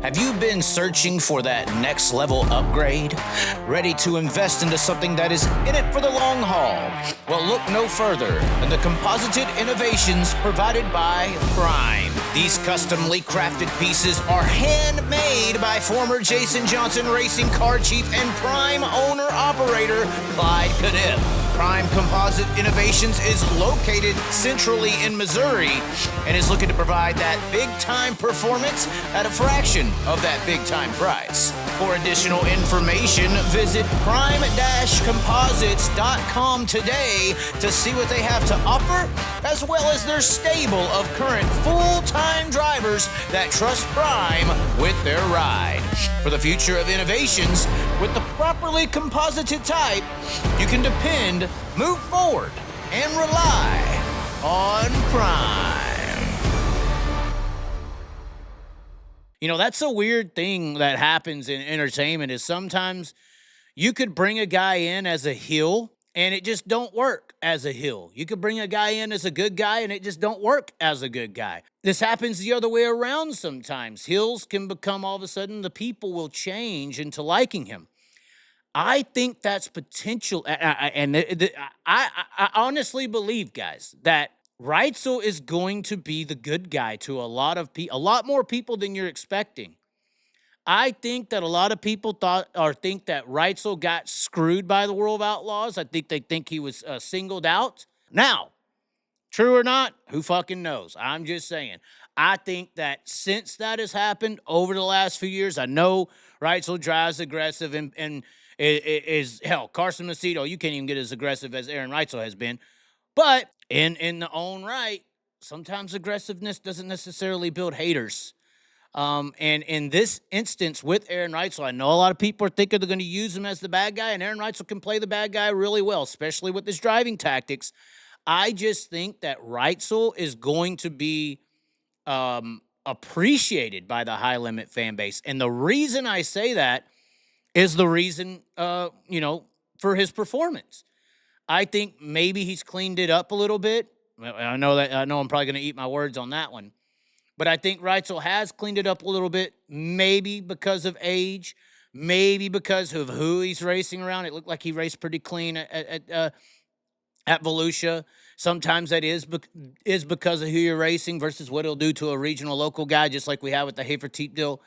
Have you been searching for that next level upgrade? Ready to invest into something that is in it for the long haul? Well, look no further than the Composite innovations provided by Prime. These customly crafted pieces are handmade by former Jason Johnson Racing car chief and Prime owner-operator Clyde Knipp. Prime Composite Innovations is located centrally in Missouri and is looking to provide that big-time performance at a fraction of that big-time price. For additional information, visit prime-composites.com today to see what they have to offer, as well as their stable of current full-time drivers that trust Prime with their ride. For the future of innovations, with the properly composited type, you can depend, move forward, and rely on Prime. You know, that's a weird thing that happens in entertainment is sometimes you could bring a guy in as a heel and it just don't work as a heel. You could bring a guy in as a good guy and it just don't work as a good guy. This happens the other way around sometimes. Heels can become all of a sudden the people will change into liking him. I think that's potential. I honestly believe, guys, that Reutzel is going to be the good guy to a lot more people than you're expecting. I think that a lot of people think that Reutzel got screwed by the World of Outlaws. I think they think he was singled out. Now, true or not, who fucking knows? I'm just saying. I think that since that has happened over the last few years, I know Reutzel drives aggressive and is hell, Carson Macedo, you can't even get as aggressive as Aaron Reutzel has been. But in the own right, sometimes aggressiveness doesn't necessarily build haters. And in this instance with Aaron Reutzel, I know a lot of people are thinking they're going to use him as the bad guy, and Aaron Reutzel can play the bad guy really well, especially with his driving tactics. I just think that Reutzel is going to be appreciated by the high limit fan base. And the reason I say that is the reason, for his performance. I think maybe he's cleaned it up a little bit. I know I'm probably going to eat my words on that one. But I think Reutzel has cleaned it up a little bit, maybe because of age, maybe because of who he's racing around. It looked like he raced pretty clean at Volusia. Sometimes that is because of who you're racing versus what he'll do to a regional local guy, just like we have with the Hafer-Teep deal.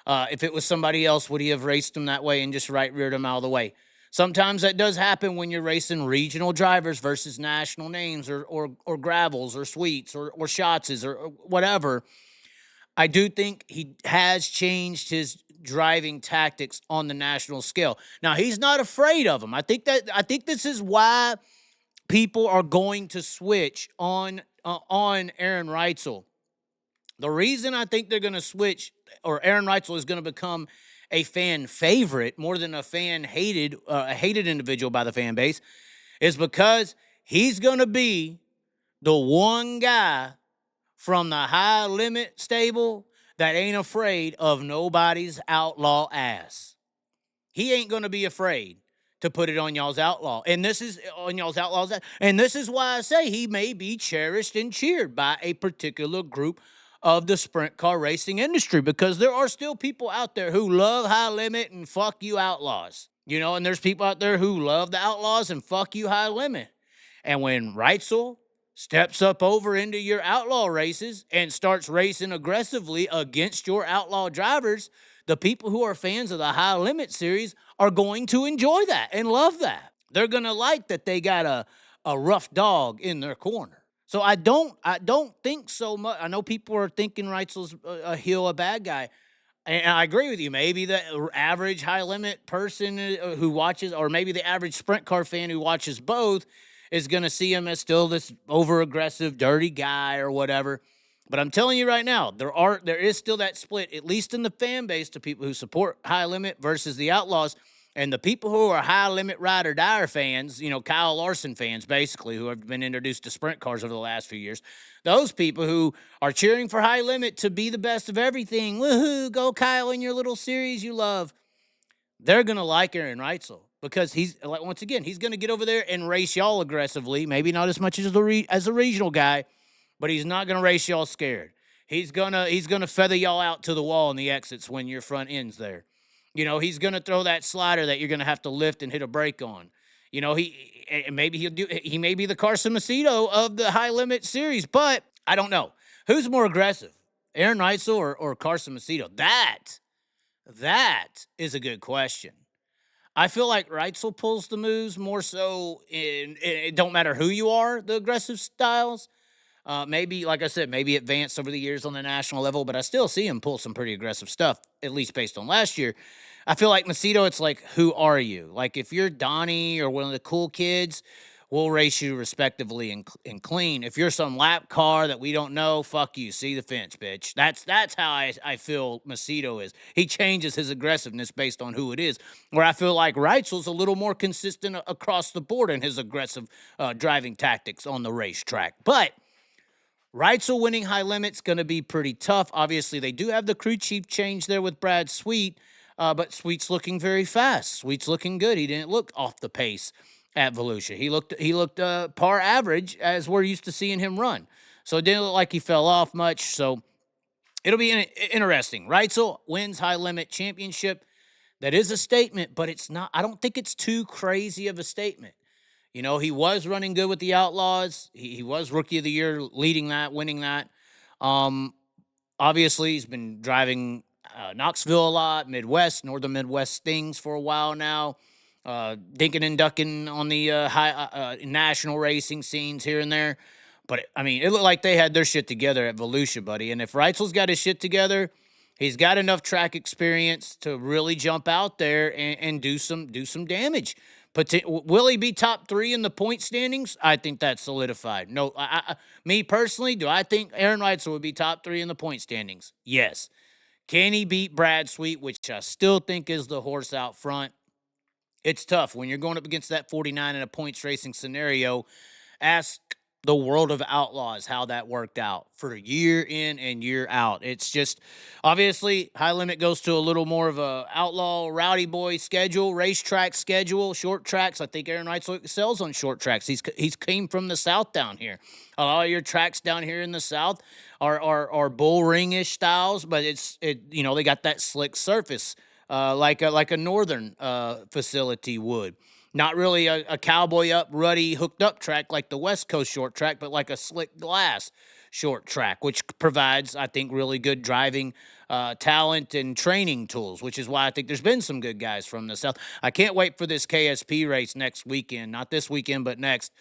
If it was somebody else, would he have raced him that way and just reared him out of the way? Sometimes that does happen when you're racing regional drivers versus national names or gravels or sweets or Schatzes or whatever. I do think he has changed his driving tactics on the national scale. Now, he's not afraid of them. I think this is why people are going to switch on Aaron Reutzel. The reason I think they're going to switch, or Aaron Reutzel is going to become a fan favorite more than a hated individual by the fan base, is because he's going to be the one guy from the high limit stable that ain't afraid of nobody's outlaw ass. He ain't going to be afraid to put it on y'all's outlaw. And this is on y'all's outlaws. And this is why I say he may be cherished and cheered by a particular group of the sprint car racing industry, because there are still people out there who love high limit and fuck you outlaws, and there's people out there who love the outlaws and fuck you high limit. And when Reutzel steps up over into your outlaw races and starts racing aggressively against your outlaw drivers, the people who are fans of the high limit series are going to enjoy that and love that. They're going to like that they got a rough dog in their corner. So I don't think so much. I know people are thinking Reutzel's a heel, a bad guy. And I agree with you. Maybe the average high limit person who watches, or maybe the average sprint car fan who watches both, is going to see him as still this over aggressive, dirty guy or whatever. But I'm telling you right now, there is still that split, at least in the fan base, to people who support high limit versus the outlaws. And the people who are high limit ride or die fans, Kyle Larson fans, basically, who have been introduced to sprint cars over the last few years, those people who are cheering for high limit to be the best of everything, woohoo, go Kyle in your little series you love, they're going to like Aaron Reutzel because he's going to get over there and race y'all aggressively, maybe not as much as a regional guy, but he's not going to race y'all scared. He's gonna feather y'all out to the wall in the exits when your front end's there. He's gonna throw that slider that you're gonna have to lift and hit a brake on. Maybe he may be the Carson Macedo of the high limit series, but I don't know. Who's more aggressive, Aaron Reutzel or Carson Macedo? That is a good question. I feel like Reitzel pulls the moves more so it don't matter who you are, the aggressive styles. Maybe, like I said, maybe advanced over the years on the national level, but I still see him pull some pretty aggressive stuff, at least based on last year. I feel like Macedo, it's like, who are you? Like, if you're Donnie or one of the cool kids, we'll race you respectively and clean. If you're some lap car that we don't know, fuck you. See the fence, bitch. That's how I feel Macedo is. He changes his aggressiveness based on who it is, where I feel like Reitzel's a little more consistent across the board in his aggressive driving tactics on the racetrack. But Reitzel winning high limit's going to be pretty tough. Obviously, they do have the crew chief change there with Brad Sweet, but Sweet's looking very fast. Sweet's looking good. He didn't look off the pace at Volusia. He looked par average as we're used to seeing him run. So it didn't look like he fell off much. So it'll be interesting. Reitzel wins high limit championship. That is a statement, but it's not. I don't think it's too crazy of a statement. He was running good with the Outlaws. He was Rookie of the Year, leading that, winning that. Obviously, he's been driving Knoxville a lot, Midwest, Northern Midwest things for a while now. Dinking and ducking on the high national racing scenes here and there. But, it looked like they had their shit together at Volusia, buddy. And if Reitzel's got his shit together, he's got enough track experience to really jump out there and do some damage. Will he be top 3 in the point standings? I think that's solidified. No, me personally, do I think Aaron Reutzel would be top 3 in the point standings? Yes. Can he beat Brad Sweet, which I still think is the horse out front? It's tough when you're going up against that 49 in a points racing scenario. Ask the World of Outlaws how that worked out for year in and year out. It's just, obviously, high limit goes to a little more of a outlaw, rowdy boy schedule, racetrack schedule, short tracks. I think Aaron Reutzel excels on short tracks. He's came from the South down here. A lot of your tracks down here in the South are bull ring-ish styles, but they got that slick surface like a northern facility would. Not really a cowboy up, ruddy, hooked up track like the West Coast short track, but like a slick glass short track, which provides, I think, really good driving talent and training tools, which is why I think there's been some good guys from the South. I can't wait for this KSP race next weekend. Not this weekend, but next.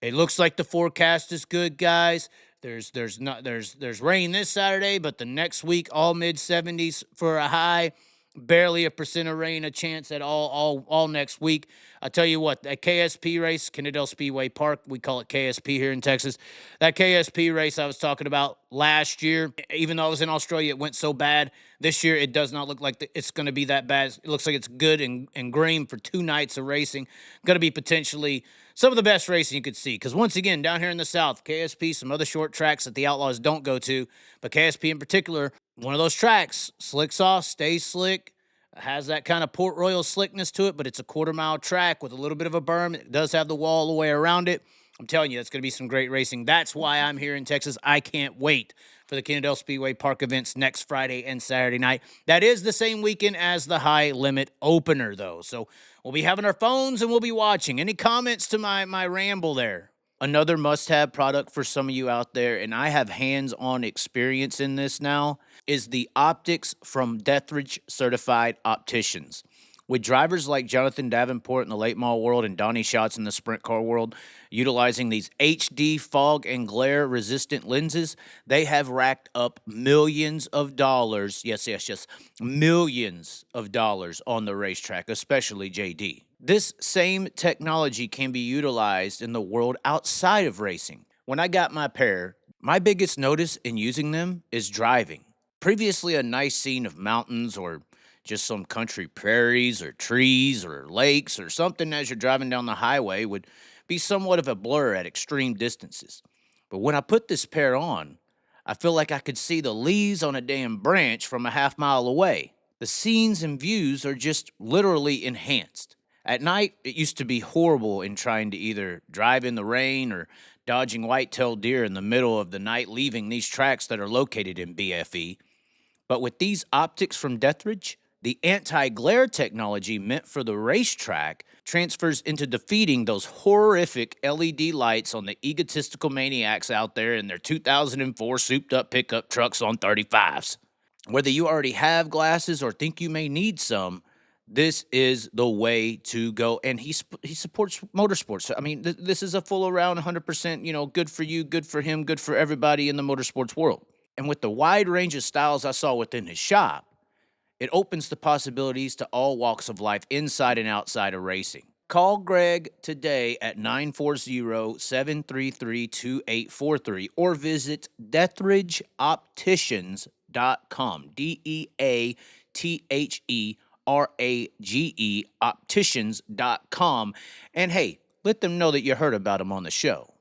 It looks like the forecast is good, guys. There's rain this Saturday, but the next week, all mid-70s for a high. Barely a percent of rain, a chance at all next week. I tell you what, that KSP race, Kennedale Speedway Park, we call it KSP here in Texas. That KSP race I was talking about last year, even though I was in Australia, it went so bad. This year, it does not look like it's going to be that bad. It looks like it's good and green for 2 nights of racing. Going to be potentially some of the best racing you could see. Because once again, down here in the South, KSP, some other short tracks that the Outlaws don't go to, but KSP in particular, one of those tracks, slicks off, stays slick, has that kind of Port Royal slickness to it, but it's a 1/4-mile track with a little bit of a berm. It does have the wall all the way around it. I'm telling you, it's going to be some great racing. That's why I'm here in Texas. I can't wait for the Kennedale Speedway Park events next Friday and Saturday night. That is the same weekend as the high limit opener, though. So we'll be having our phones and we'll be watching. Any comments to my ramble there? Another must-have product for some of you out there, and I have hands-on experience in this now, is the optics from Deatherage Certified Opticians. With drivers like Jonathan Davenport in the late model world and Donnie Schatz in the sprint car world utilizing these HD fog and glare resistant lenses, they have racked up millions of dollars, yes, millions of dollars on the racetrack, especially JD. This same technology can be utilized in the world outside of racing. When I got my pair, my biggest notice in using them is driving. Previously, a nice scene of mountains or just some country prairies or trees or lakes or something as you're driving down the highway would be somewhat of a blur at extreme distances. But when I put this pair on, I feel like I could see the leaves on a damn branch from a half mile away. The scenes and views are just literally enhanced. At night, it used to be horrible in trying to either drive in the rain or dodging white-tailed deer in the middle of the night, leaving these tracks that are located in BFE. But with these optics from Deatherage, the anti-glare technology meant for the racetrack transfers into defeating those horrific LED lights on the egotistical maniacs out there in their 2004 souped-up pickup trucks on 35s. Whether you already have glasses or think you may need some, this is the way to go. And he supports motorsports. I mean, this is a full around 100%, good for you, good for him, good for everybody in the motorsports world. And with the wide range of styles I saw within his shop, it opens the possibilities to all walks of life inside and outside of racing. Call Greg today at 940-733-2843 or visit DeatherageOpticians.com. DeatherAge Opticians.com. And hey, let them know that you heard about him on the show.